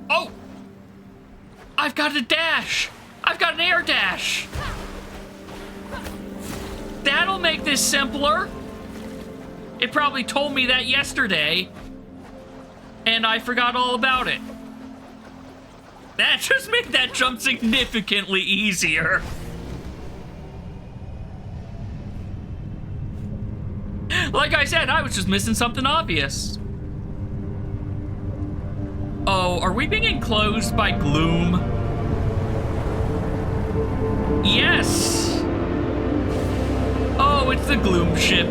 Oh! I've got a dash! I've got an air dash! That'll make this simpler. It probably told me that yesterday, and I forgot all about it. That just made that jump significantly easier. Like I said, I was just missing something obvious. Oh, are we being enclosed by gloom? Yes! Oh, it's the gloom ship.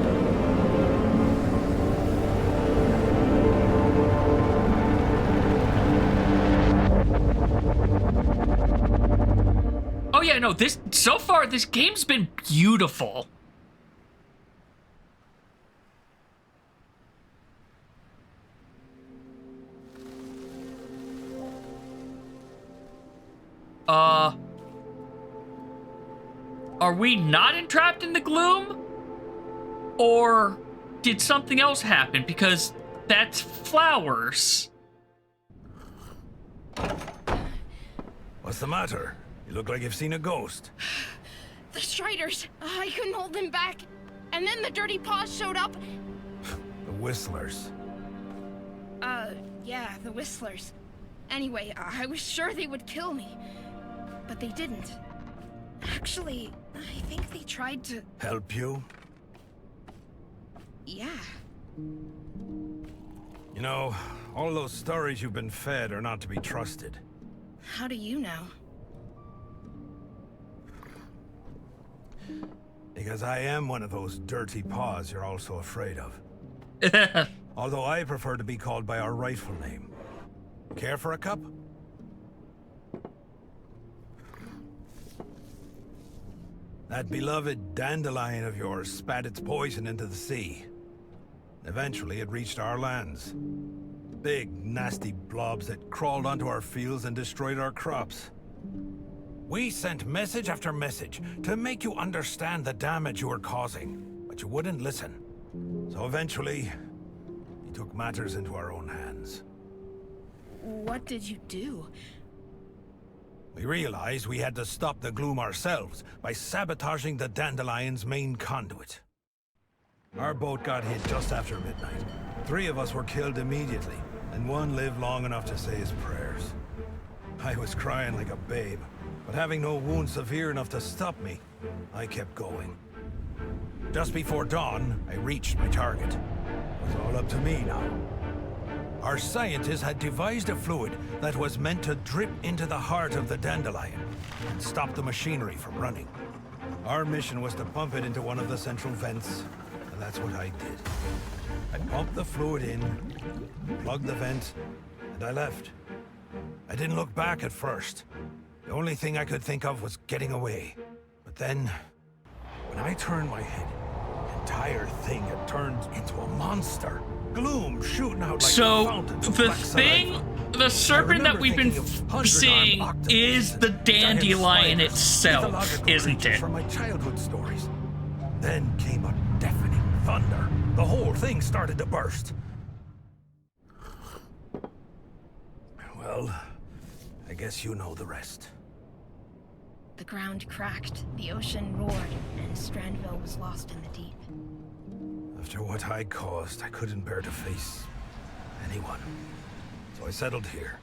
Oh yeah, no, so far this game's been beautiful. Are we not entrapped in the gloom? Or did something else happen? Because that's flowers. What's the matter? You look like you've seen a ghost. The Striders. I couldn't hold them back. And then the Dirty Paws showed up. The Whistlers. Yeah, the Whistlers. Anyway, I was sure they would kill me. But they didn't. Actually, I think they tried to... Help you? Yeah. You know, all those stories you've been fed are not to be trusted. How do you know? Because I am one of those dirty paws you're all so afraid of. Although I prefer to be called by our rightful name. Care for a cup? That beloved dandelion of yours spat its poison into the sea. Eventually, it reached our lands. Big, nasty blobs that crawled onto our fields and destroyed our crops. We sent message after message to make you understand the damage you were causing, but you wouldn't listen. So eventually, we took matters into our own hands. What did you do? We realized we had to stop the gloom ourselves by sabotaging the Dandelion's main conduit. Our boat got hit just after midnight. 3 of us were killed immediately, and 1 lived long enough to say his prayers. I was crying like a babe, but having no wound severe enough to stop me, I kept going. Just before dawn, I reached my target. It was all up to me now. Our scientists had devised a fluid that was meant to drip into the heart of the dandelion and stop the machinery from running. Our mission was to pump it into one of the central vents, and that's what I did. I pumped the fluid in, plugged the vent, and I left. I didn't look back at first. The only thing I could think of was getting away. But then, when I turned my head, the entire thing had turned into a monster. Gloom shooting out like so the serpent that we've been seeing is the dandelion itself, isn't it? From my childhood stories. Then came a deafening thunder. The whole thing started to burst. Well, I guess you know the rest. The ground cracked, the ocean roared, and Strandville was lost in the deep. After what I caused, I couldn't bear to face anyone. So I settled here.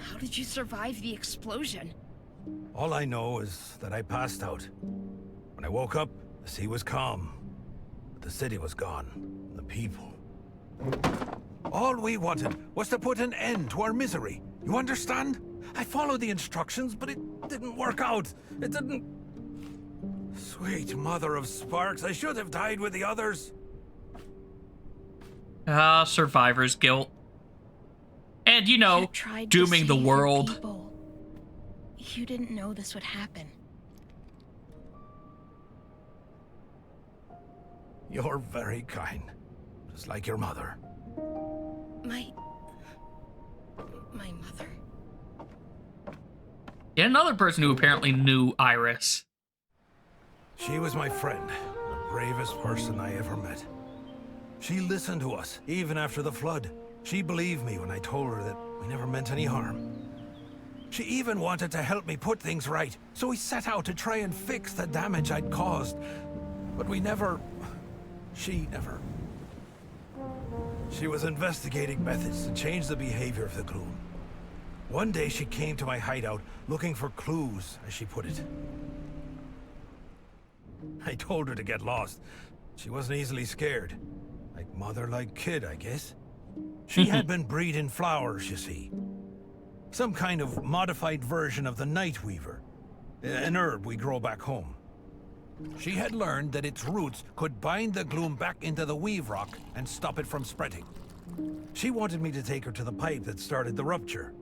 How did you survive the explosion? All I know is that I passed out. When I woke up, the sea was calm. But the city was gone. And the people. All we wanted was to put an end to our misery. You understand? I followed the instructions, but it didn't work out. It didn't... Sweet mother of sparks, I should have died with the others. Ah, survivor's guilt. And, you know, dooming the world. You didn't know this would happen. You're very kind. Just like your mother. My mother? Yet another person who apparently knew Iris. She was my friend, the bravest person I ever met. She listened to us, even after the flood. She believed me when I told her that we never meant any harm. She even wanted to help me put things right, so we set out to try and fix the damage I'd caused. But we never... She never... She was investigating methods to change the behavior of the gloom. One day she came to my hideout looking for clues, as she put it. I told her to get lost. She wasn't easily scared. Like mother, like kid, I guess. She had been breeding flowers, you see. Some kind of modified version of the night weaver. An herb we grow back home. She had learned that its roots could bind the gloom back into the weave rock and stop it from spreading. She wanted me to take her to the pipe that started the rupture.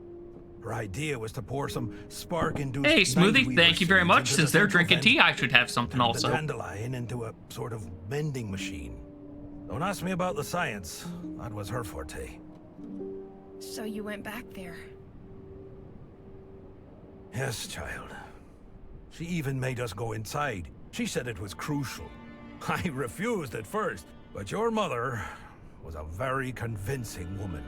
Her idea was to pour some spark-induced... Hey, Smoothie, Nightweaver thank you very seeds much. into Since the they're central drinking vent tea, I should have something and also. the dandelion into a sort of mending machine. Don't ask me about the science. That was her forte. So you went back there. Yes, child. She even made us go inside. She said it was crucial. I refused at first, but your mother was a very convincing woman.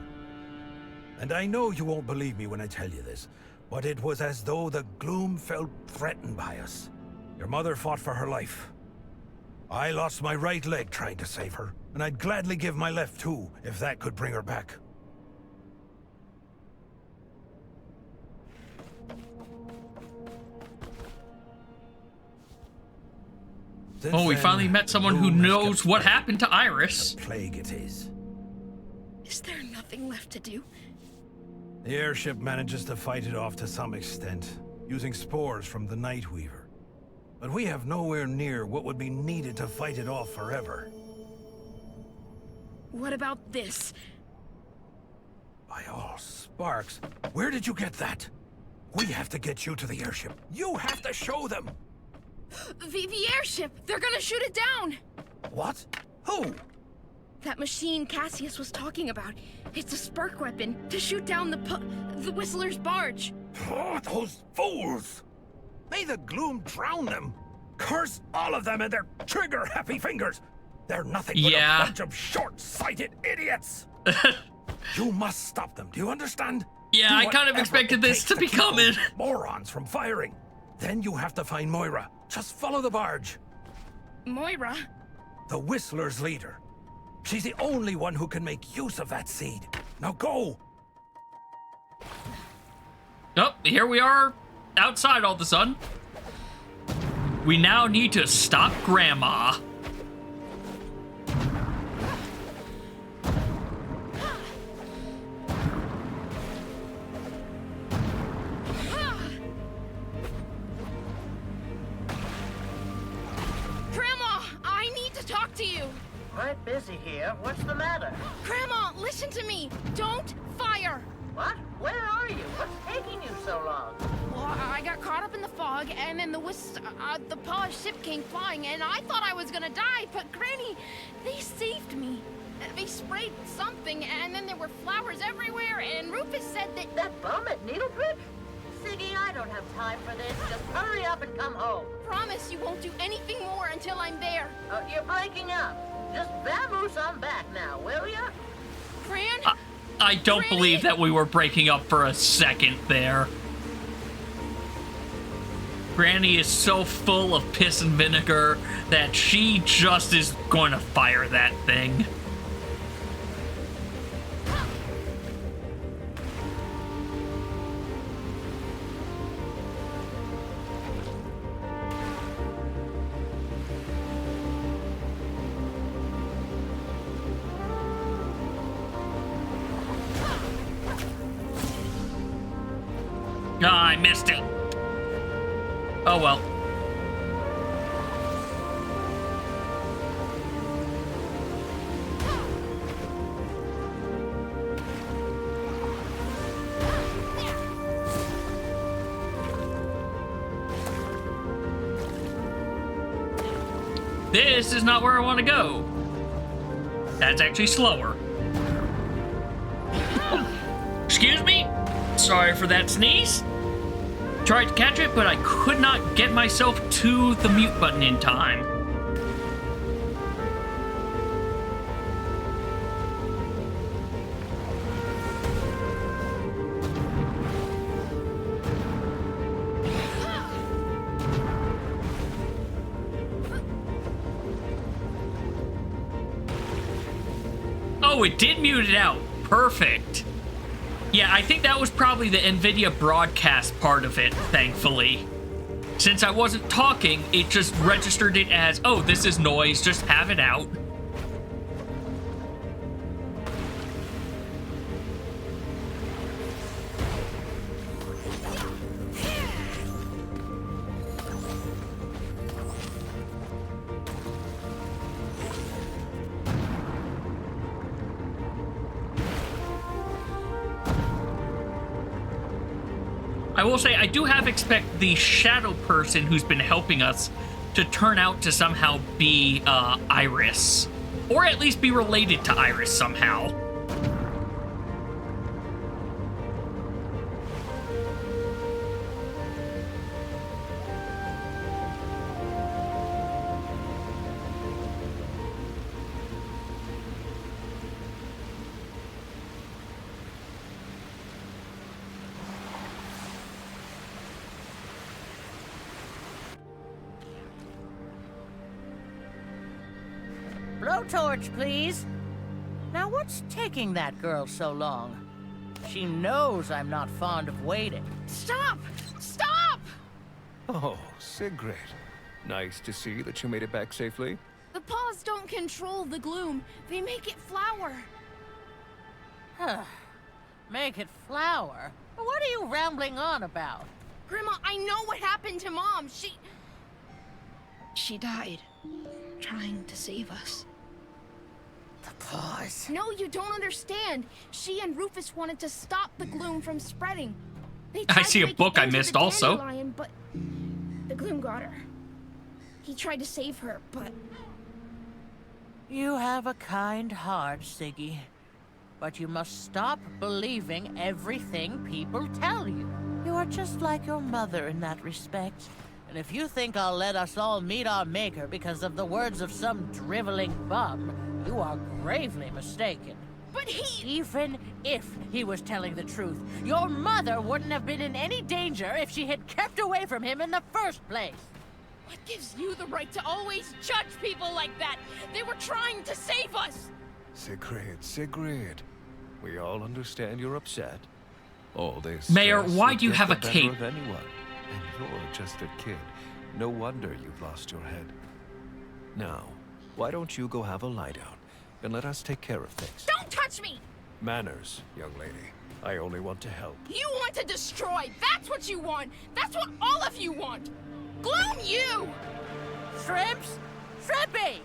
And I know you won't believe me when I tell you this, but it was as though the gloom felt threatened by us. Your mother fought for her life. I lost my right leg trying to save her, and I'd gladly give my left too, if that could bring her back. Since Oh, we then, finally met someone who gloom has knows kept what spreading. happened to Iris. The plague it is. Is there nothing left to do? The airship manages to fight it off to some extent, using spores from the Night Weaver. But we have nowhere near what would be needed to fight it off forever. What about this? By all sparks, where did you get that? We have to get you to the airship. You have to show them! The airship! They're gonna shoot it down! What? Who? That machine Cassius was talking about. It's a spark weapon to shoot down the Whistler's barge. Oh, those fools! May the gloom drown them! Curse all of them and their trigger-happy fingers! They're nothing but a bunch of short-sighted idiots! You must stop them, do you understand? Yeah, Do I kind of whatever expected it this takes to be keep those coming. morons from firing. Then you have to find Moira. Just follow the barge. Moira? The Whistler's leader. She's the only one who can make use of that seed. Now go! Oh, here we are outside all of a sudden. We now need to stop Grandma. Grandma, I need to talk to you. Quite busy here. What's the matter? Grandma, listen to me. Don't fire. What? Where are you? What's taking you so long? Well, I got caught up in the fog, and then the polished ship came flying, and I thought I was gonna die, but Granny, they saved me. They sprayed something, and then there were flowers everywhere, and Rufus said that... That bum at Needlebridge? Siggy, I don't have time for this. Just hurry up and come home. Promise you won't do anything more until I'm there. You're breaking up. Just vamoose on back now, will ya? Gran? I don't Granny! believe that we were breaking up for a second there. Granny is so full of piss and vinegar that she just is going to fire that thing. Ah, I missed it. Oh well. This is not where I want to go. That's actually slower. Excuse me? Sorry for that sneeze. Tried to catch it, but I could not get myself to the mute button in time. Oh, it did mute it out. Perfect. Yeah, I think that was probably the NVIDIA broadcast part of it, thankfully. Since I wasn't talking, it just registered it as, oh, this is noise, just have it out. I will say, I do have expect the shadow person who's been helping us to turn out to somehow be Iris. Or at least be related to Iris somehow. Blowtorch, please. Now, what's taking that girl so long? She knows I'm not fond of waiting. Stop! Stop! Oh, Sigrid. Nice to see that you made it back safely. The paws don't control the gloom. They make it flower. Huh. Make it flower? What are you rambling on about? Grandma, I know what happened to Mom. She died trying to save us. The paws. No, you don't understand. She and Rufus wanted to stop the gloom from spreading. They I tried see to a make book it I into missed the also. dandelion, but the gloom got her. He tried to save her, but You have a kind heart, Siggy. But you must stop believing everything people tell you. You are just like your mother in that respect. And if you think I'll let us all meet our maker because of the words of some driveling bum, you are gravely mistaken. but he... Even if he was telling the truth, your mother wouldn't have been in any danger if she had kept away from him in the first place. What gives you the right to always judge people like that? They were trying to save us. Sigrid. We all understand you're upset. All this Mayor, stress why will do you get have the a better cape? of anyone. And you're just a kid. No wonder you've lost your head. Now, why don't you go have a lie down and let us take care of things? Don't touch me! Manners, young lady. I only want to help. You want to destroy. That's what you want. That's what all of you want. Gloom you! Shrimps? Shrimpy!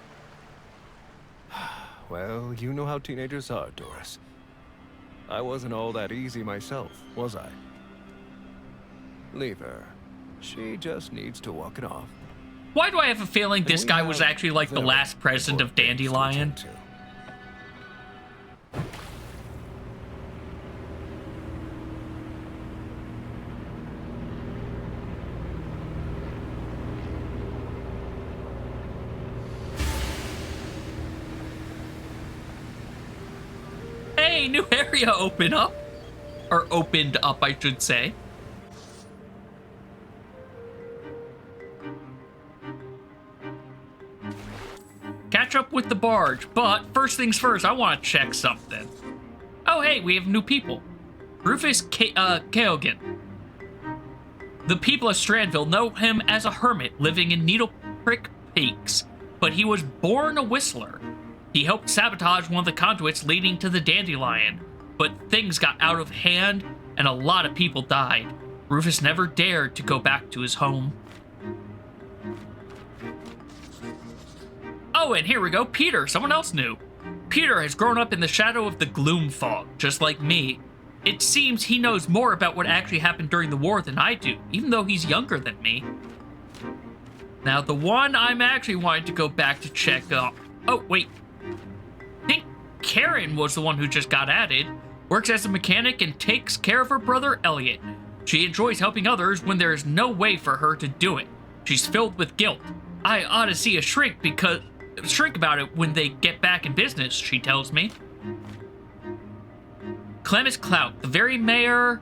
Well, you know how teenagers are, Doris. I wasn't all that easy myself, was I? Leave her. She just needs to walk it off. Why do I have a feeling this We guy was have actually like the very last president of important things to Dandelion? attend to. Hey, new area open up. Or opened up, I should say. Catch up with the barge, but first things first, I want to check something. Oh, hey, we have new people. Rufus Kaogan. The people of Strandville know him as a hermit living in Needle Prick Peaks, but he was born a whistler. He helped sabotage one of the conduits leading to the Dandelion, but things got out of hand and a lot of people died. Rufus never dared to go back to his home. Oh, and here we go, Peter, someone else new. Peter has grown up in the shadow of the gloom fog, just like me. It seems he knows more about what actually happened during the war than I do, even though he's younger than me. Now, the one I'm actually wanting to go back to check out... Oh, wait. I think Karen was the one who just got added. Works as a mechanic and takes care of her brother, Elliot. She enjoys helping others when there is no way for her to do it. She's filled with guilt. I ought to see a shrink about it when they get back in business, she tells me. Clemens Clout, the very mayor...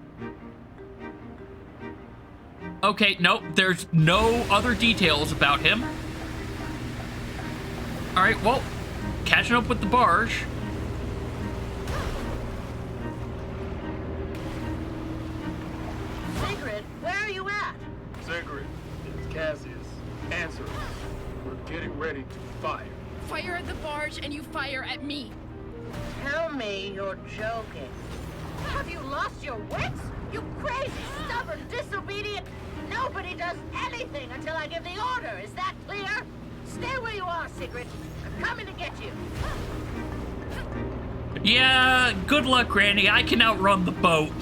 Okay, nope, there's no other details about him. Alright, well, catching up with the barge. Sigrid, it's Cassius. Answer us. We're getting ready to fire. Fire at the barge and you fire at me. Tell me you're joking. Have you lost your wits? You crazy, stubborn, disobedient... Nobody does anything until I give the order. Is that clear? Stay where you are, Sigrid. I'm coming to get you. Yeah, good luck, Granny. I can outrun the boat.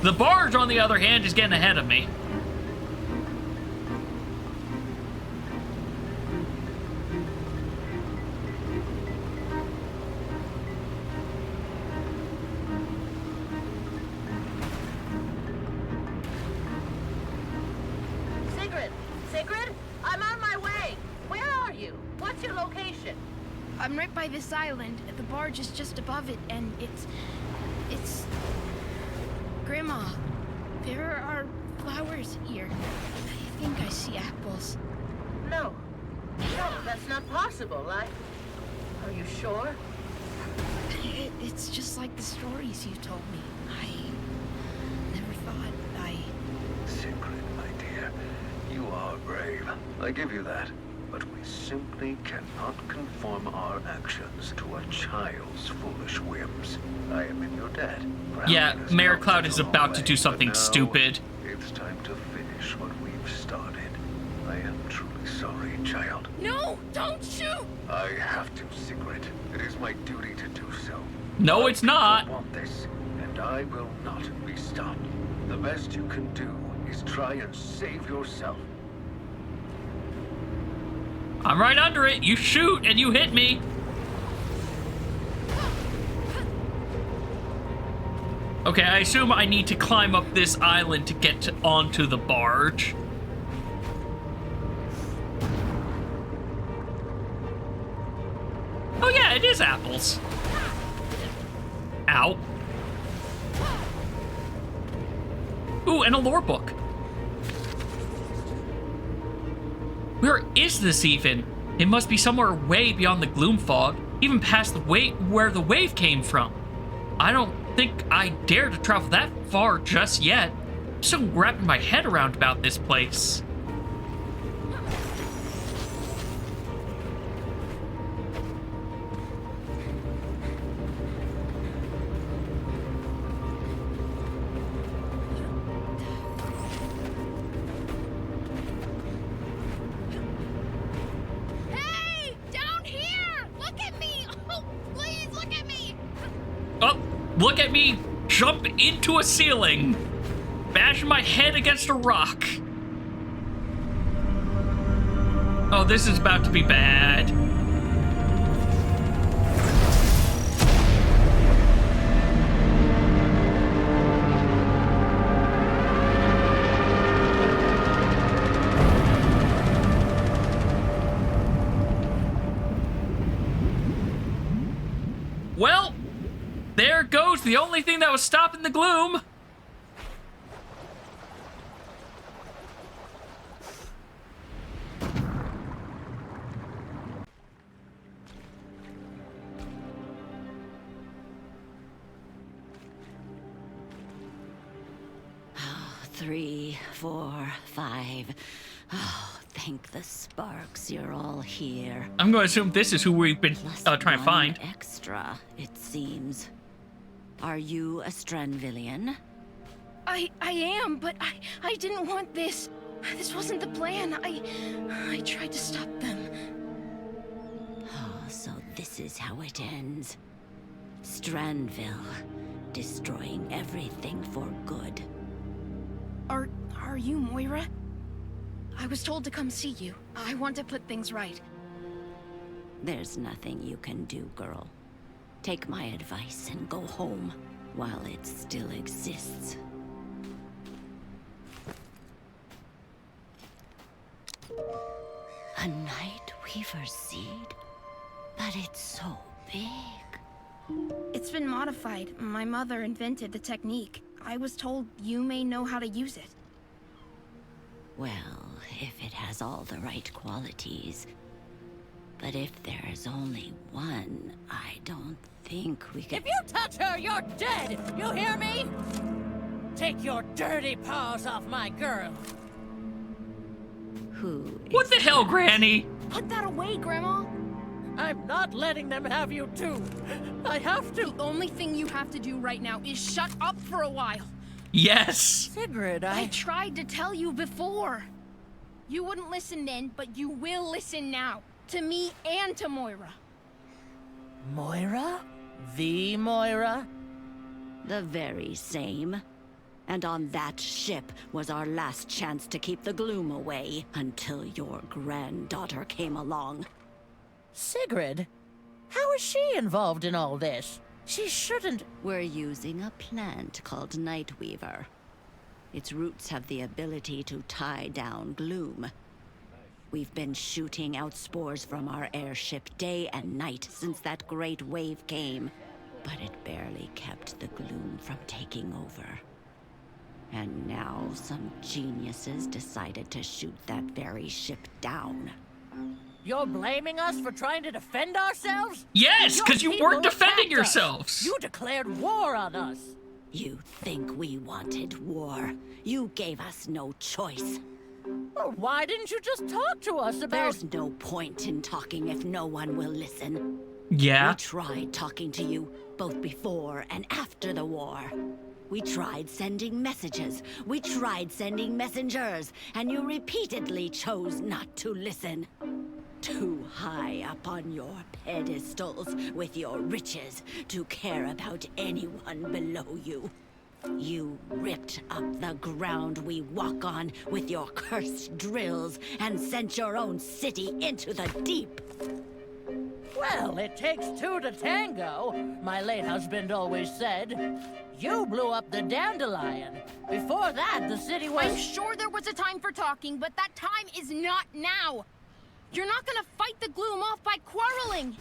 The barge, on the other hand, is getting ahead of me. Sigrid, I'm on my way. Where are you? What's your location? I'm right by this island. The barge is just above it, and it's... Grandma, there are flowers here. I think I see apples. No, that's not possible. Are you sure? It's just like the stories you told me. I never thought Sigrid, my dear, you are brave. I give you that. But we simply cannot conform our actions to a child's foolish whims. I am in your debt. Yeah, Mayor Cloud is Crown about to way, do but something now stupid. It's time to finish what we've started. I am truly sorry, child. No, don't shoot! I have to, Sigrid. It is my duty to do so. No, My it's not. people want this, and I will not be stopped. The best you can do is try and save yourself. I'm right under it. You shoot and you hit me. Okay, I assume I need to climb up this island to get onto the barge. Oh yeah, it is apples. Ow. Ooh, and a lore book. Where is this even? It must be somewhere way beyond the gloom fog, even past the where the wave came from. I don't think I dare to travel that far just yet. I'm still wrapping my head around about this place. Hey! Down here! Look at me! Oh, please look at me! Oh, look at me jump into a ceiling, bashing my head against a rock. Oh, this is about to be bad. Well, there goes the only thing that was stopping the gloom. Oh, 3, 4, 5. Oh, thank the sparks you're all here. I'm going to assume this is who we've been Plus trying to find. one extra, it seems. Are you a Strenvillian? I am, but I didn't want this. This wasn't the plan. I tried to stop them. Oh, so this is how it ends. Stranville, destroying everything for good. Are you Moira? I was told to come see you. I want to put things right. There's nothing you can do, girl. Take my advice and go home while it still exists. A Night Weaver seed? But it's so big. It's been modified. My mother invented the technique. I was told you may know how to use it. Well, if it has all the right qualities, But if there is only one, I don't think we can... If you touch her, you're dead! You hear me? Take your dirty paws off my girl. Who What the hell, Granny? Put that away, Grandma. I'm not letting them have you too. I have to. The only thing you have to do right now is shut up for a while. Yes. Sigrid, I tried to tell you before. You wouldn't listen then, but you will listen now. To me and to Moira. Moira? The Moira? The very same. And on that ship was our last chance to keep the gloom away until your granddaughter came along. Sigrid? How is she involved in all this? She shouldn't... We're using a plant called Nightweaver. Its roots have the ability to tie down gloom. We've been shooting out spores from our airship day and night since that great wave came, but it barely kept the gloom from taking over. And now some geniuses decided to shoot that very ship down. You're blaming us for trying to defend ourselves? Yes, Your because you people weren't defending attacked us. yourselves. You declared war on us. You think we wanted war? You gave us no choice. Well, why didn't you just talk to us about... There's no point in talking if no one will listen. Yeah. We tried talking to you, both before and after the war. We tried sending messages. We tried sending messengers, and you repeatedly chose not to listen. Too high up on your pedestals with your riches to care about anyone below you. You ripped up the ground we walk on with your cursed drills and sent your own city into the deep. Well, it takes two to tango, my late husband always said. You blew up the dandelion. Before that, the city was... I'm sure there was a time for talking, but that time is not now. You're not gonna fight the gloom off by quarreling.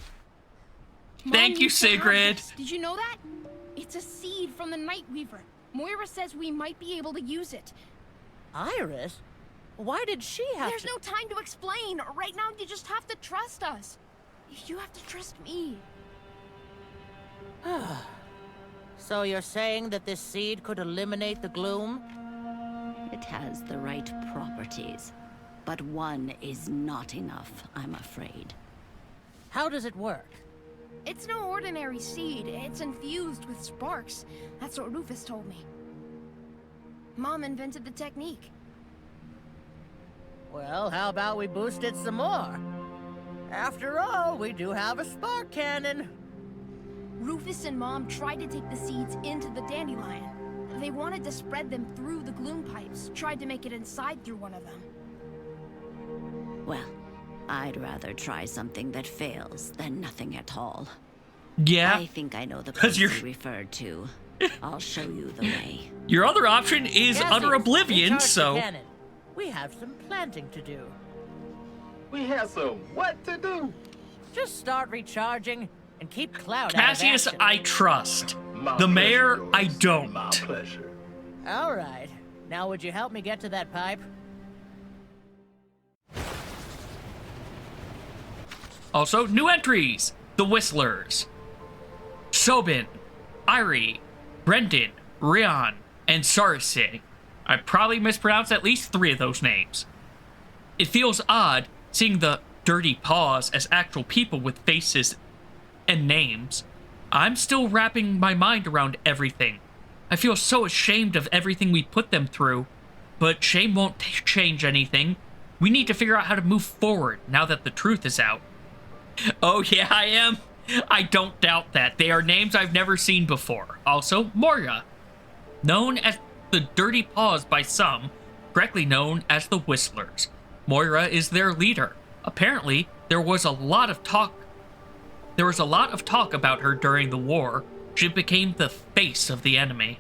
Thank Mom you, used to have Sigrid. this. Did you know that? It's a seed from the Nightweaver. Moira says we might be able to use it. Iris? Why did she have There's to... no time to explain. Right now, you just have to trust us. You have to trust me. So you're saying that this seed could eliminate the gloom? It has the right properties, but one is not enough, I'm afraid. How does it work? It's no ordinary seed. It's infused with sparks. That's what Rufus told me. Mom invented the technique. Well, how about we boost it some more? After all, we do have a spark cannon. Rufus and Mom tried to take the seeds into the dandelion. They wanted to spread them through the gloom pipes, tried to make it inside through one of them. Well, I'd rather try something that fails than nothing at all. Yeah. I think I know the 'Cause place you're- you referred to. I'll show you the way. Your other option is Cassius, utter oblivion, recharge the so... cannon. We have some planting to do. We have some what to do? Just start recharging and keep Cloud Cassius, out of I action. trust. My The mayor, pleasure, I yours. don't. My pleasure. All right. Now would you help me get to that pipe? Also, new entries. The Whistlers. Sobin, Irie, Brendan, Rion, and Sarsig. I probably mispronounced at least 3 of those names. It feels odd seeing the Dirty Paws as actual people with faces and names. I'm still wrapping my mind around everything. I feel so ashamed of everything we put them through, but shame won't change anything. We need to figure out how to move forward now that the truth is out. Oh yeah, I am. I don't doubt that. They are names I've never seen before. Also, Moira. Known as the Dirty Paws by some, correctly known as the Whistlers. Moira is their leader. Apparently, there was a lot of talk about her during the war. She became the face of the enemy.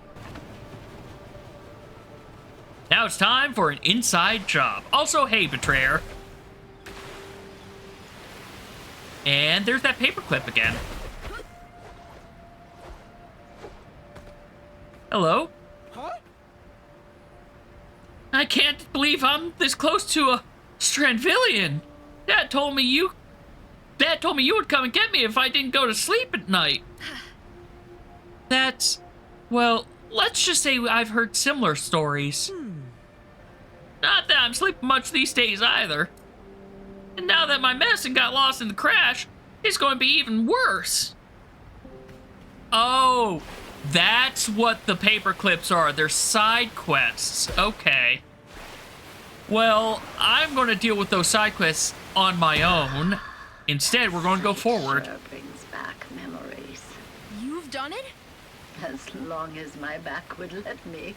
Now it's time for an inside job. Also, hey, Betrayer. And there's that paperclip again. Hello? Huh? I can't believe I'm this close to a Strandvillian. Dad told me you Dad told me you would come and get me if I didn't go to sleep at night. That's... well, let's just say I've heard similar stories. Not that I'm sleeping much these days either. And now that my medicine got lost in the crash, it's going to be even worse. Oh, that's what the paper clips are. They're side quests. Okay. Well, I'm going to deal with those side quests on my own. Instead, we're going to go forward. Sure brings back memories. You've done it? As long as my back would let me.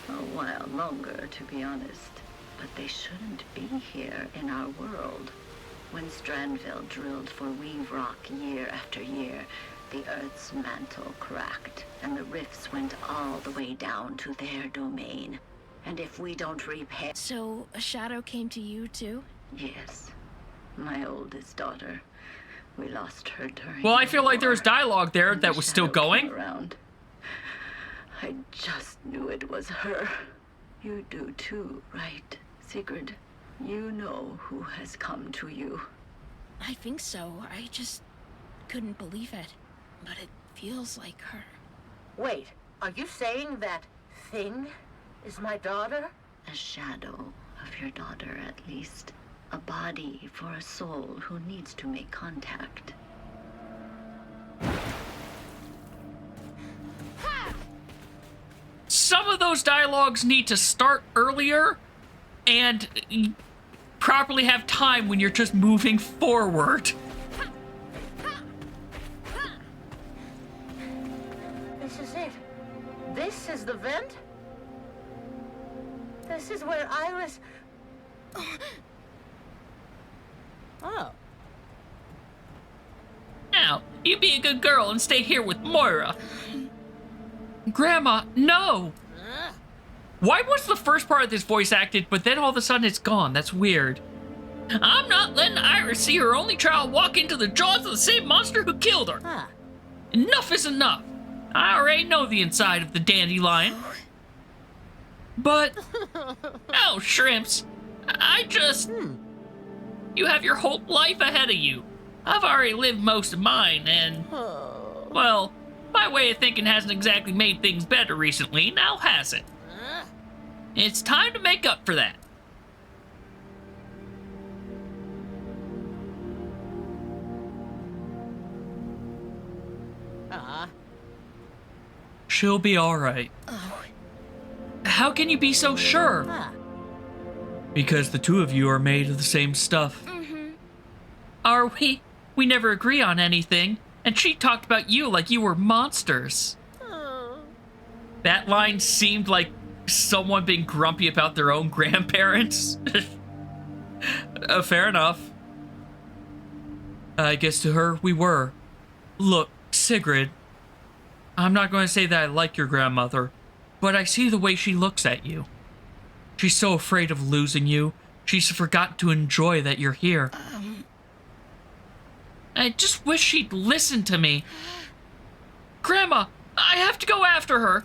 A while longer, to be honest. But they shouldn't be here in our world. When Strandville drilled for Weave Rock year after year, the Earth's mantle cracked, and the rifts went all the way down to their domain. And if we don't repair... So, a shadow came to you, too? Yes. My oldest daughter. We lost her during... Well, I feel like there was war. dialogue there When that the was still shadow came going. around, I just knew it was her. You do too, right, Sigrid? You know who has come to you. I think so. I just couldn't believe it. But it feels like her. Wait, are you saying that thing is my daughter? A shadow of your daughter, at least. A body for a soul who needs to make contact. Some of those dialogues need to start earlier and properly have time when you're just moving forward. This is it. This is the vent? This is where Iris... Oh. Now, you be a good girl and stay here with Moira. Grandma, no! Why was the first part of this voice acted, but then all of a sudden it's gone? That's weird. I'm not letting Iris see her only child walk into the jaws of the same monster who killed her. Huh. Enough is enough. I already know the inside of the dandelion. But, oh, shrimps, I just... You have your whole life ahead of you. I've already lived most of mine, and... well, my way of thinking hasn't exactly made things better recently, now has it? It's time to make up for that. She'll be alright. Oh. How can you be so sure? Huh. Because the two of you are made of the same stuff. Mm-hmm. Are we? We never agree on anything. And she talked about you like you were monsters. That line seemed like someone being grumpy about their own grandparents. Fair enough. I guess to her, we were. Look, Sigrid, I'm not going to say that I like your grandmother, but I see the way she looks at you. She's so afraid of losing you, she's forgotten to enjoy that you're here. I just wish she'd listen to me. Grandma, I have to go after her.